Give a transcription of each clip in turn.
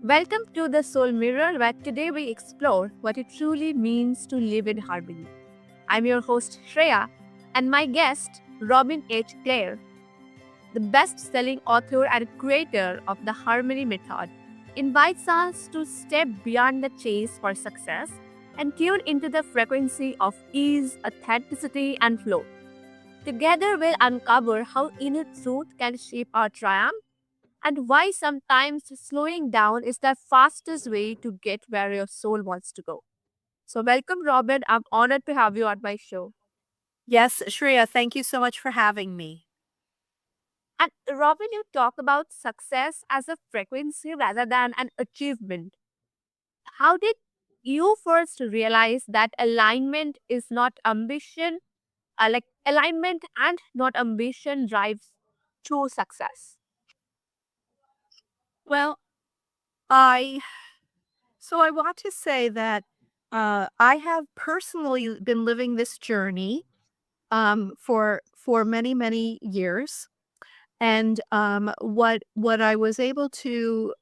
Welcome to the Soul Mirror, where today we explore what it truly means to live in harmony. I'm your host, Shreya, and my guest, Robin H Clare, the best selling author and creator of the Harmony Method, invites us to step beyond the chase for success and tune into the frequency of ease, authenticity, and flow. Together, we'll uncover how inner truth can shape our triumph and why sometimes slowing down is the fastest way to get where your soul wants to go. So, welcome, Robin. I'm honored to have you on my show. Yes, Shreya, thank you so much for having me. And, Robin, you talk about success as a frequency rather than an achievement. How did you first realize that alignment is not ambition, like alignment and not ambition drives true success? Well, I I want to say that I have personally been living this journey for many years, and what I was able to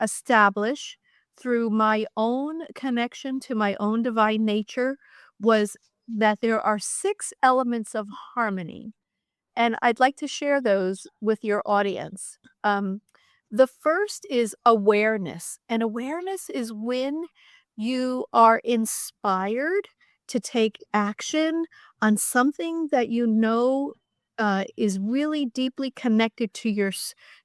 establish through my own connection to my own divine nature was that there are six elements of harmony. And I'd like to share those with your audience. The first is awareness, and awareness is when you are inspired to take action on something that you know is really deeply connected to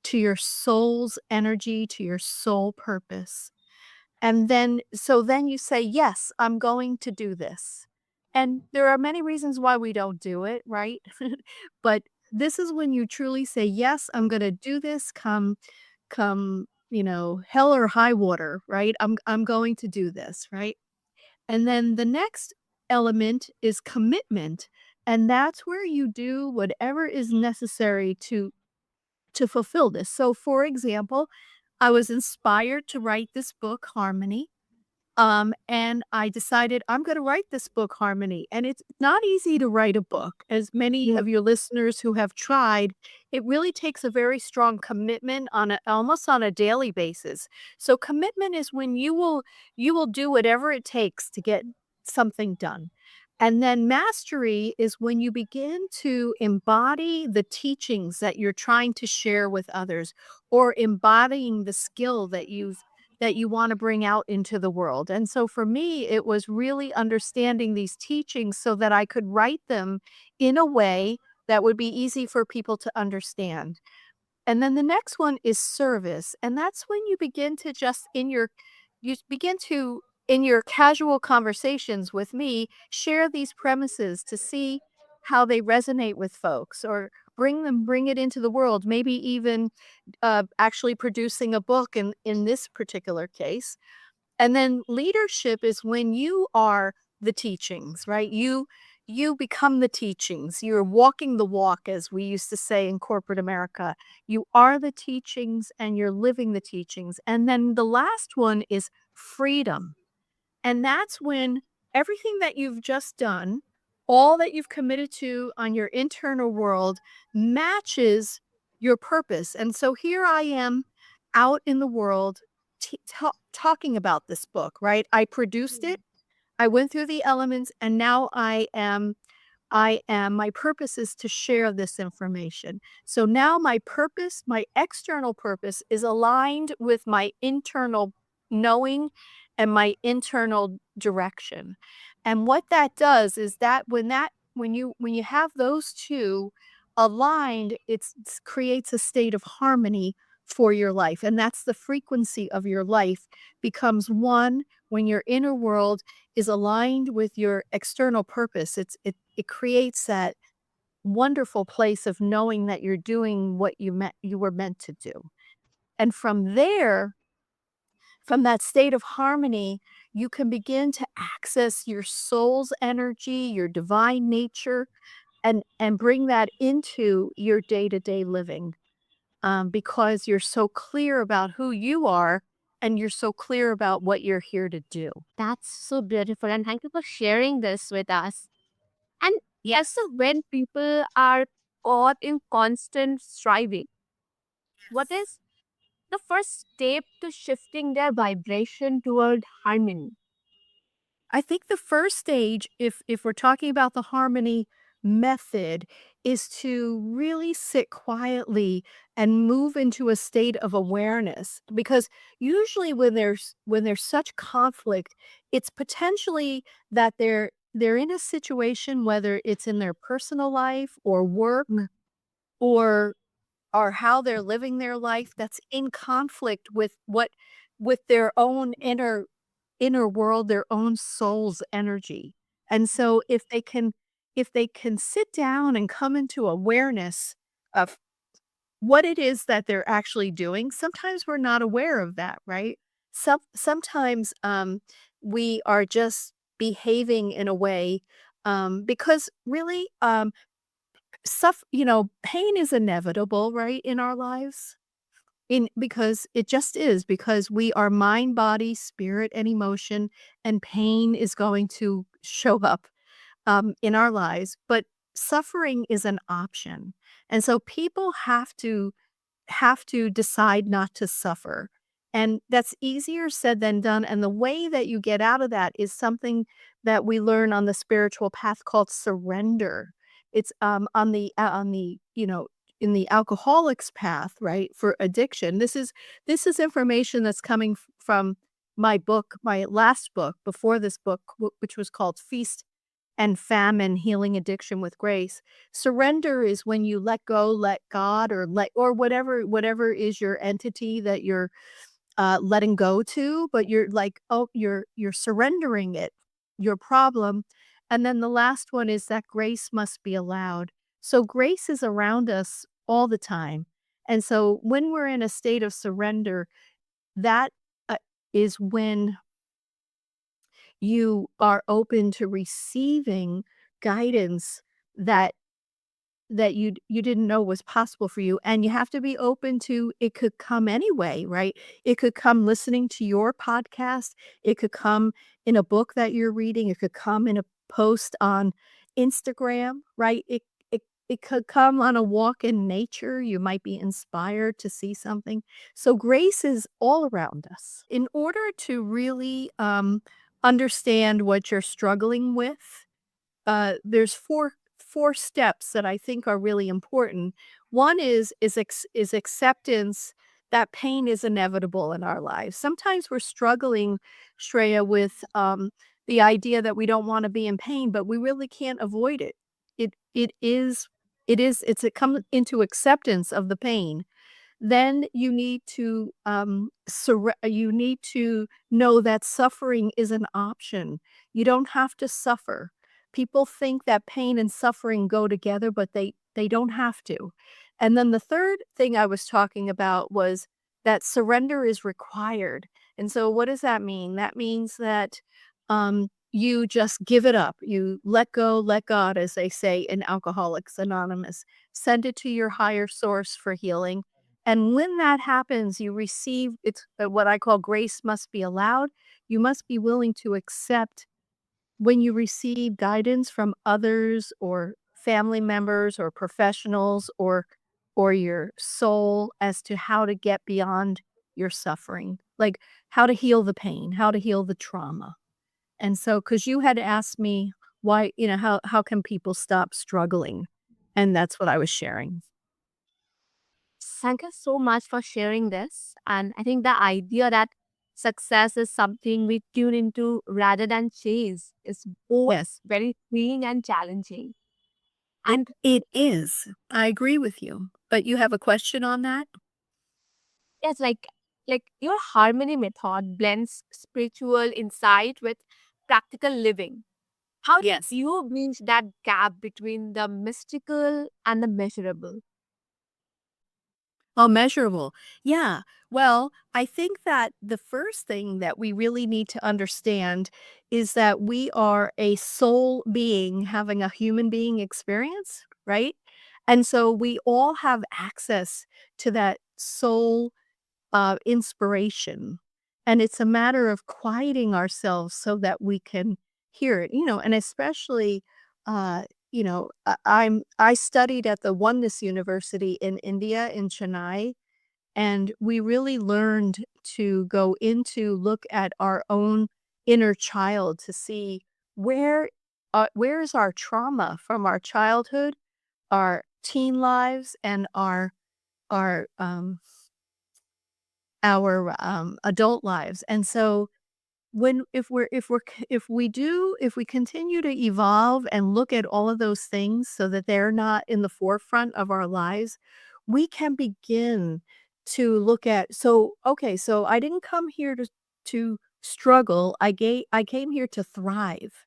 to your soul's energy, to your soul purpose. And then you say, "Yes, I'm going to do this." And there are many reasons why we don't do it, right? But this is when you truly say, "Yes, I'm gonna do this come, hell or high water," right? I'm going to do this, right? And then the next element is commitment, and that's where you do whatever is necessary to fulfill this. So, for example, I was inspired to write this book, Harmony, and I decided I'm gonna write this book, Harmony, and it's not easy to write a book. As many Mm. of your listeners who have tried, it really takes a very strong commitment on a almost on a daily basis. So commitment is when you will do whatever it takes to get something done. And then mastery is when you begin to embody the teachings that you're trying to share with others or embodying the skill that you wanna bring out into the world, and so for me, it was really understanding these teachings so that I could write them in a way that would be easy for people to understand. And then the next one is service, and that's when you begin to just you begin to, in your casual conversations with me, share these premises to see how they resonate with folks or bring it into the world, maybe even, actually producing a book in this particular case. And then leadership is when you are the teachings, right? You become the teachings. You're walking the walk, as we used to say in corporate America. You are the teachings and you're living the teachings. And then the last one is freedom. And that's when everything that you've just done, all that you've committed to on your internal world matches your purpose. And so here I am out in the world talking about this book, right? I produced it, I went through the elements, and now my purpose is to share this information. So now my purpose, my external purpose is aligned with my internal knowing and my internal direction. And what that does is that when you have those two aligned, creates a state of harmony for your life. And that's the frequency of your life becomes one when your inner world is aligned with your external purpose. It creates that wonderful place of knowing that you're doing what you were meant to do. And from there, from that state of harmony, you can begin to access your soul's energy, your divine nature, and bring that into your day-to-day living, because you're so clear about who you are and you're so clear about what you're here to do. That's so beautiful. And thank you for sharing this with us. And yes, so when people are caught in constant striving, what is the first step to shifting their vibration toward harmony? I think the first stage, if we're talking about the harmony method, is to really sit quietly and move into a state of awareness. Because usually when there's such conflict, it's potentially that they're in a situation, whether it's in their personal life or work or how they're living their life, that's in conflict with their own inner world, their own soul's energy. And so if they can sit down and come into awareness of what it is that they're actually doing, sometimes we're not aware of that, right? Sometimes we are just behaving in a way because really pain is inevitable, right, in our lives. In Because it just is, because we are mind, body, spirit, and emotion, and pain is going to show up, in our lives, but suffering is an option, and so people have to decide not to suffer. And that's easier said than done. And the way that you get out of that is something that we learn on the spiritual path called surrender. It's in the alcoholics path, right? For addiction. This is information that's coming from my book, my last book before this book, which was called Feast and Famine: Healing Addiction with Grace. Surrender is when you let go, let God, or whatever is your entity that you're, letting go to, but you're like, oh, you're surrendering it, your problem. And then the last one is that grace must be allowed. So grace is around us all the time. And so when we're in a state of surrender, that, is when you are open to receiving guidance that you didn't know was possible for you, and you have to be open to it could come anyway, right? It could come listening to your podcast, it could come in a book that you're reading, it could come in a post on Instagram, right? It could come on a walk in nature, you might be inspired to see something. So grace is all around us. In order to really, understand what you're struggling with, there's four steps that I think are really important. One is acceptance that pain is inevitable in our lives. Sometimes we're struggling, Shreya, with the idea that we don't want to be in pain, but we really can't avoid it. It comes into acceptance of the pain. Then you need to know that suffering is an option. You don't have to suffer. People think that pain and suffering go together, but they don't have to. And then the third thing I was talking about was that surrender is required. And so what does that mean? That means that you just give it up. You let go, let God, as they say in Alcoholics Anonymous. Send it to your higher source for healing, and when that happens, you receive it's what I call grace must be allowed. You must be willing to accept when you receive guidance from others or family members or professionals or your soul as to how to get beyond your suffering, like how to heal the pain, how to heal the trauma. And so, because you had asked me why, how can people stop struggling? And that's what I was sharing. Thank you so much for sharing this. And I think the idea that success is something we tune into rather than chase is both Yes. very freeing and challenging. It And it is. I agree with you. But you have a question on that? it's like your harmony method blends spiritual insight with practical living. How do Yes. you bridge that gap between the mystical and the measurable? Oh, measurable. Yeah. Well, I think that the first thing that we really need to understand is that we are a soul being having a human being experience, right? And so we all have access to that soul inspiration. And it's a matter of quieting ourselves so that we can hear it, and especially, I studied at the Oneness University in India, in Chennai, And we really learned to go into look at our own inner child to see where where is our trauma from our childhood, our teen lives, and our adult lives. And so when if we continue to evolve and look at all of those things so that they're not in the forefront of our lives, we can begin to look at, so okay, so I didn't come here to struggle. I came here to thrive.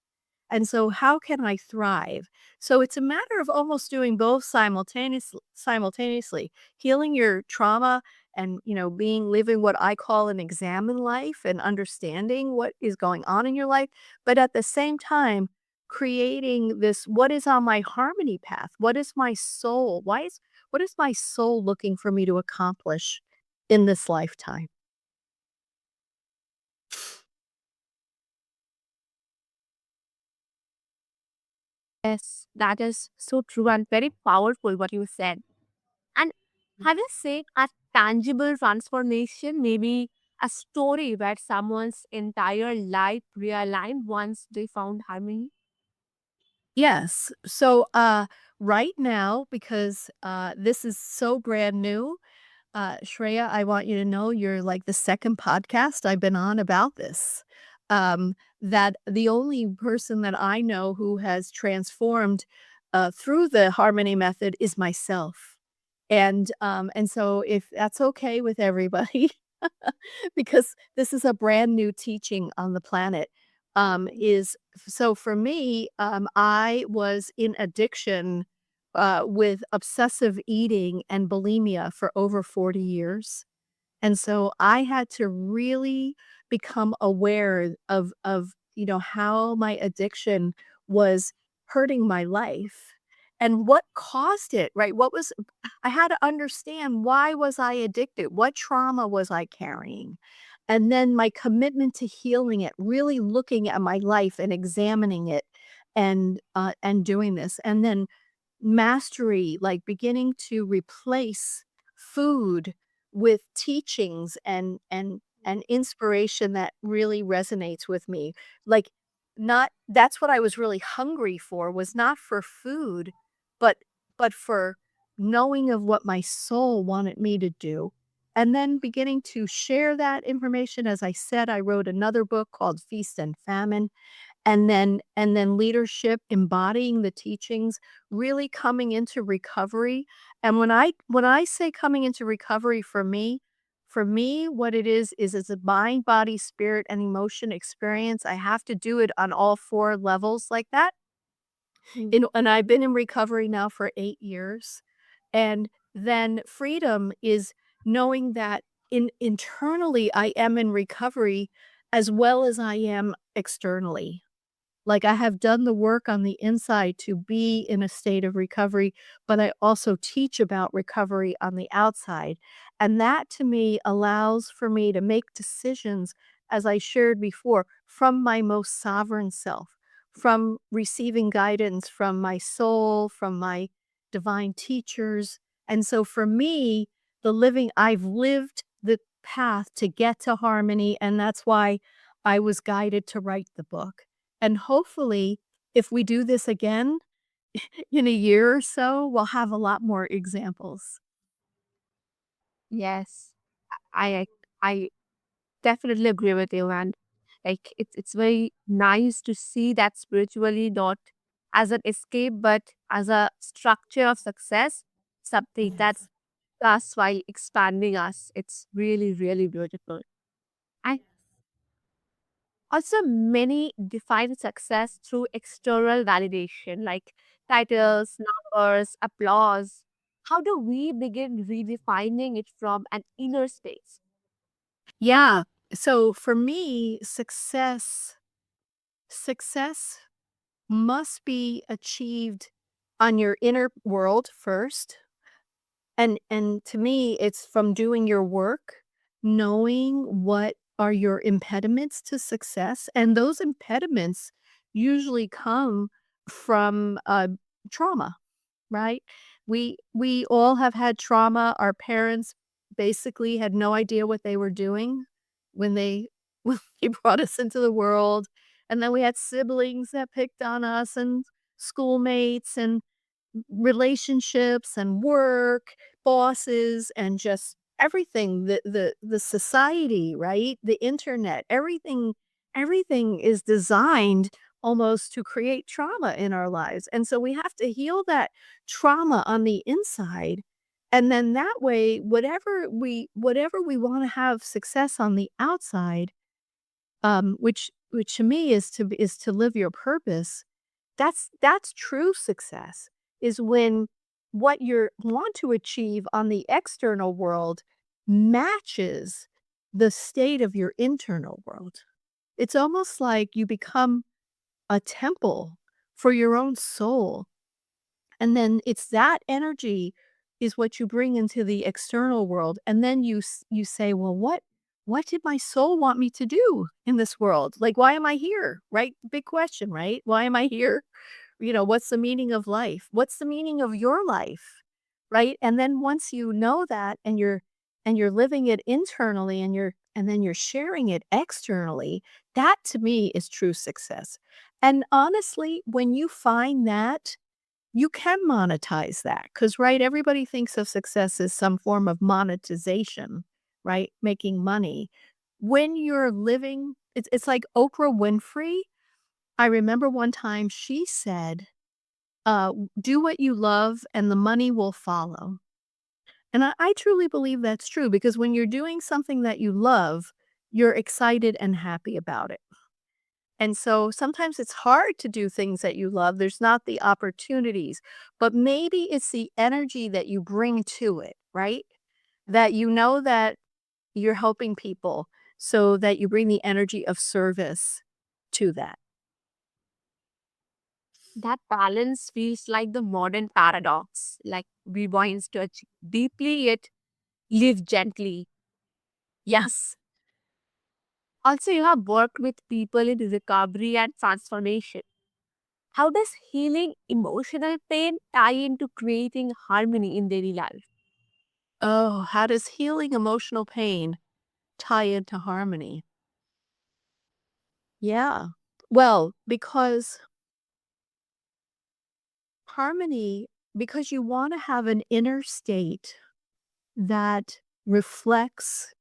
And so how can I thrive? So it's a matter of almost doing both simultaneously, healing your trauma and, being living what I call an examine life and understanding what is going on in your life, but at the same time creating this, what is on my harmony path? What is my soul? What is my soul looking for me to accomplish in this lifetime? Yes, that is so true and very powerful what you said. And have you seen a tangible transformation, maybe a story where someone's entire life realigned once they found harmony? Yes. So right now, because this is so brand new, Shreya, I want you to know you're like the second podcast I've been on about this. That the only person that I know who has transformed through the harmony method is myself. And so if that's okay with everybody, because this is a brand new teaching on the planet, is so for me, I was in addiction with obsessive eating and bulimia for over 40 years. And so I had to really become aware of how my addiction was hurting my life and what caused it, right? I had to understand, why was I addicted? What trauma was I carrying? And then my commitment to healing it, really looking at my life and examining it and doing this. And then mastery, like beginning to replace food with teachings and inspiration that really resonates with me. Like, not that's what I was really hungry for, was not for food, but for knowing of what my soul wanted me to do. And then beginning to share that information. As I said, I wrote another book called Feast and Famine, and then leadership, embodying the teachings, really coming into recovery. And when I say coming into recovery, for me, what it is it's a mind, body, spirit, and emotion experience. I have to do it on all four levels like that. And I've been in recovery now for 8 years. And then freedom is knowing that internally I am in recovery as well as I am externally. Like, I have done the work on the inside to be in a state of recovery, but I also teach about recovery on the outside. And that to me allows for me to make decisions, as I shared before, from my most sovereign self, from receiving guidance from my soul, from my divine teachers. And so for me, I've lived the path to get to harmony. And that's why I was guided to write the book. And hopefully, if we do this again in a year or so, we'll have a lot more examples. Yes, I I definitely agree with you, and like it's very nice to see that spiritually, not as an escape but as a structure of success, something Yes. that's us while expanding us. It's really, really beautiful. And also, many define success through external validation, like titles, numbers, applause. How do we begin redefining it from an inner space? Yeah. So for me, success must be achieved on your inner world first. And to me, it's from doing your work, knowing what are your impediments to success, and those impediments usually come from trauma, right? We all have had trauma. Our parents basically had no idea what they were doing when they when they brought us into the world, and then we had siblings that picked on us and schoolmates and relationships and work, bosses, and just everything, the society, right? The internet, everything is designed almost to create trauma in our lives, and so we have to heal that trauma on the inside, and then that way, whatever we wanna have success on the outside, which to me is to live your purpose. That's true success, is when what you want to achieve on the external world matches the state of your internal world. It's almost like you become a temple for your own soul, and then it's that energy is what you bring into the external world, and then you say, "Well, what did my soul want me to do in this world? Like, why am I here?" Right? Big question, right? Why am I here? What's the meaning of life? What's the meaning of your life? Right? And then once you know that and you're living it internally and then you're sharing it externally, that to me is true success. And honestly, when you find that, you can monetize that because, right, everybody thinks of success as some form of monetization, right? Making money. When you're living, it's like Oprah Winfrey. I remember one time she said, do what you love and the money will follow. And I truly believe that's true because when you're doing something that you love, you're excited and happy about it. And so sometimes it's hard to do things that you love. There's not the opportunities, but maybe it's the energy that you bring to it, right? That you know that you're helping people so that you bring the energy of service to that. That balance feels like the modern paradox, like we want to achieve deeply yet live gently. Yes. Also, you have worked with people in recovery and transformation. How does healing emotional pain tie into creating harmony in daily life? Oh, how does healing emotional pain tie into harmony? Yeah. Well, because harmony, because you want to have an inner state that reflects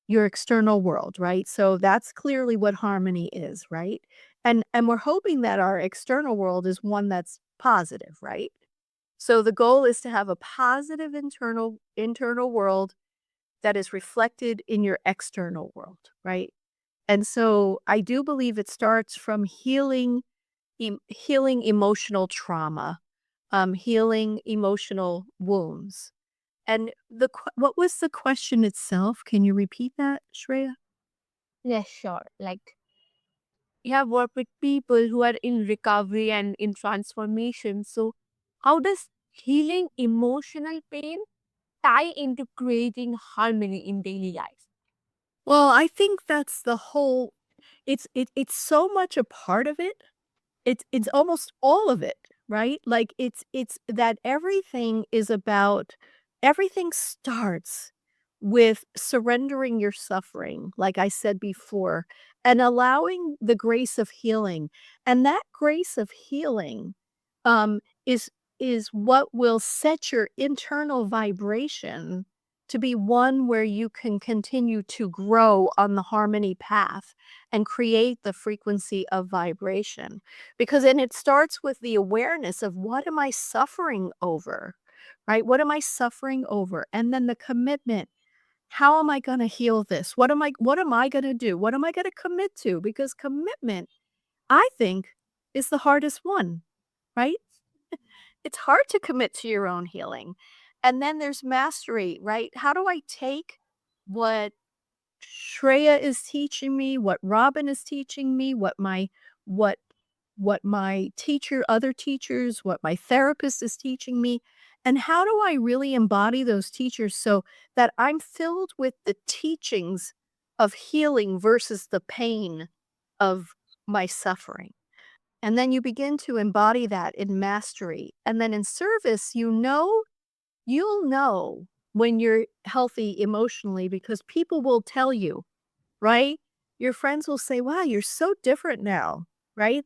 your external world, right? So that's clearly what harmony is, right? And we're hoping that our external world is one that's positive, right? So the goal is to have a positive internal world that is reflected in your external world, right? And so I do believe it starts from healing emotional trauma, healing emotional wounds. And what was the question itself? Can you repeat that, Shreya? Yes, sure. Like you have worked with people who are in recovery and in transformation. So, how does healing emotional pain tie into creating harmony in daily life? Well, I think that's the whole it's so much a part of it. It's almost all of it, right? Like it's that everything starts with surrendering your suffering, like I said before, and allowing the grace of healing. And that grace of healing um is is what will set your internal vibration to be one where you can continue to grow on the harmony path and create the frequency of vibration. Because then it starts with the awareness of what am I suffering over, right? What am I suffering over? And then the commitment. How am I going to heal this? What am I going to do? What am I going to commit to? Because commitment, I think, is the hardest one, right? It's hard to commit to your own healing. And then there's mastery, right? How do I take what Shreya is teaching me, what Robin is teaching me, what what my other teachers, what my therapist is teaching me, and how do I really embody those teachers so that I'm filled with the teachings of healing versus the pain of my suffering. And then you begin to embody that in mastery. And then in service, you'll know when you're healthy emotionally because people will tell you, right? Your friends will say, "Wow, you're so different now." Right?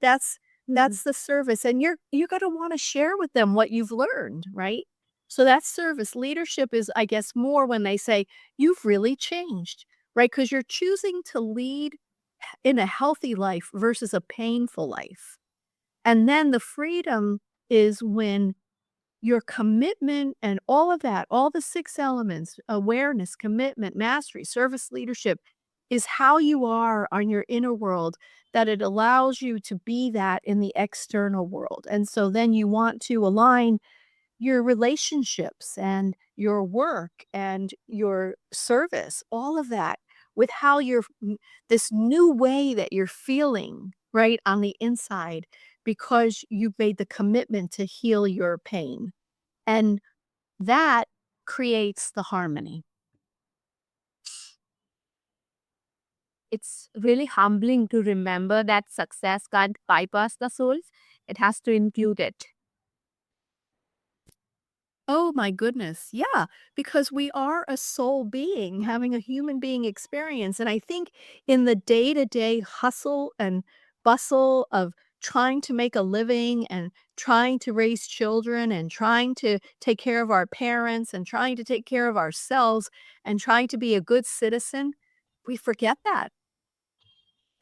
Mhm. That's the service, and you're gonna wanna share with them what you've learned, right? So that's service. Leadership is, I guess, more when they say, "You've really changed," right? Because 'Cause you're choosing to lead in a healthy life versus a painful life. And then the freedom is when your commitment and all of that, all the 6 elements, awareness, commitment, mastery, service, leadership, is how you are on your inner world, that it allows you to be that in the external world. And so then you want to align your relationships and your work and your service, all of that with how this new way that you're feeling, right, on the inside because you've made the commitment to heal your pain. And that creates the harmony. It's really humbling to remember that success can't bypass the souls, it has to include it. Oh my goodness. Yeah, because we are a soul being having a human being experience. And I think in the day to day hustle and bustle of trying to make a living and trying to raise children and trying to take care of our parents and trying to take care of ourselves and trying to be a good citizen, we forget that.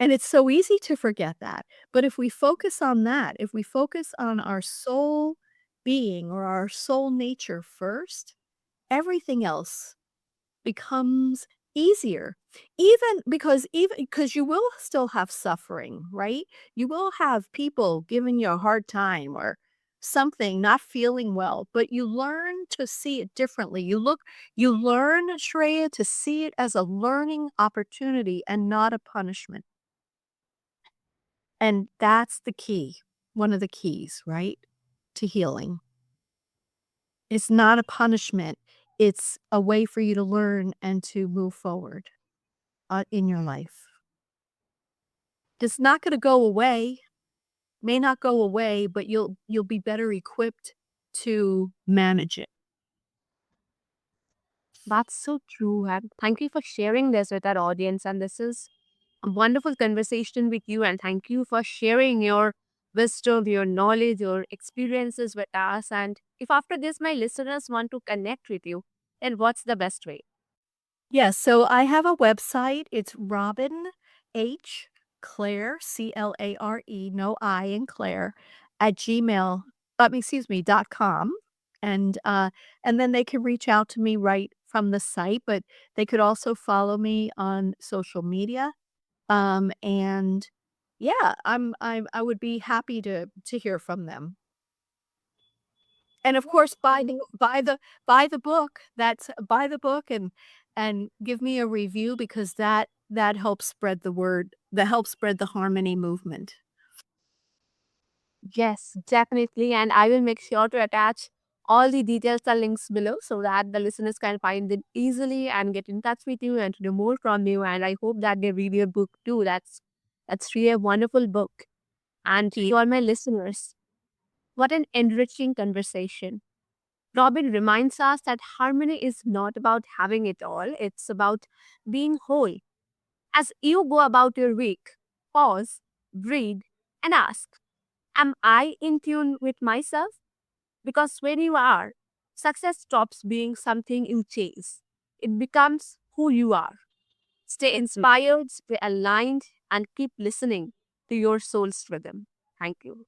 And it's so easy to forget that. But if we focus on that, if we focus on our soul being or our soul nature first, everything else becomes easier. Even because you will still have suffering, right? You will have people giving you a hard time or something not feeling well, but you learn to see it differently. You learn, Shreya, to see it as a learning opportunity and not a punishment. And that's the key, one of the keys, right, to healing. It's not a punishment, it's a way for you to learn and to move forward, in your life. It's not gonna go away, may not go away, but you'll be better equipped to manage it. That's so true. And thank you for sharing this with our audience. And this is a wonderful conversation with you. And thank you for sharing your wisdom, your knowledge, your experiences with us. And if after this my listeners want to connect with you, then what's the best way? Yes, so I have a website. It's Robin H Clare, Clare, no I in Claire, at gmail, excuse me, .com. And then they can reach out to me right from the site, but they could also follow me on social media. And yeah, I would be happy to hear from them. And of course, buy the book. That's buy the book and give me a review because that helps spread the word, that helps spread the harmony movement. Yes, definitely. And I will make sure to attach all the details and links below so that the listeners can find it easily and get in touch with you and to know more from you. And I hope that they read your book too. That's really a wonderful book. And to all my listeners, what an enriching conversation. Robin reminds us that harmony is not about having it all, it's about being whole. As you go about your week, pause, breathe, and ask, am I in tune with myself? Because when you are, success stops being something you chase. It becomes who you are. Stay inspired, stay aligned, and keep listening to your soul's rhythm. Thank you.